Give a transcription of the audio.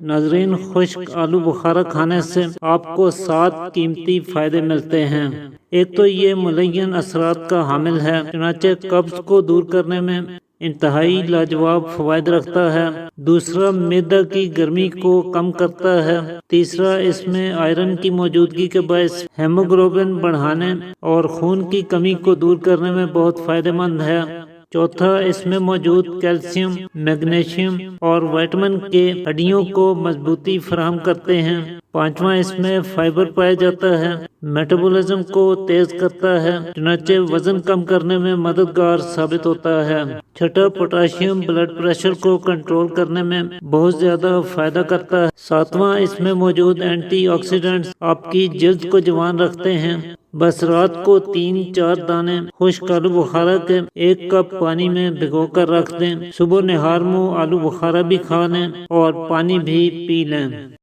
ناظرین، خشک آلو بخارا کھانے سے آپ کو 7 قیمتی فائدے ملتے ہیں۔ ایک تو یہ ملین اثرات کا حامل ہے، چنانچہ قبض کو دور کرنے میں انتہائی لاجواب فوائد رکھتا ہے۔ دوسرا، معدہ کی گرمی کو کم کرتا ہے۔ تیسرا، اس میں آئرن کی موجودگی کے باعث ہیموگلوبن بڑھانے اور خون کی کمی کو دور کرنے میں بہت فائدہ مند ہے۔ چوتھا، اس میں موجود کیلشیم، میگنیشیم اور وٹامن کے ہڈیوں کو مضبوطی فراہم کرتے ہیں۔ پانچواں، اس میں فائبر پایا جاتا ہے، میٹابولزم کو تیز کرتا ہے، چنانچہ وزن کم کرنے میں مددگار ثابت ہوتا ہے۔ چھٹا، پوٹاشیم بلڈ پریشر کو کنٹرول کرنے میں بہت زیادہ فائدہ کرتا ہے۔ ساتواں، اس میں موجود اینٹی آکسیڈنٹس آپ کی جلد کو جوان رکھتے ہیں۔ بس رات کو 3-4 دانے خشک آلو بخارا کے 1 کپ پانی میں بھگو کر رکھ دیں۔ صبح نہار منہ آلو بخارا بھی کھا لیں اور پانی بھی پی لیں۔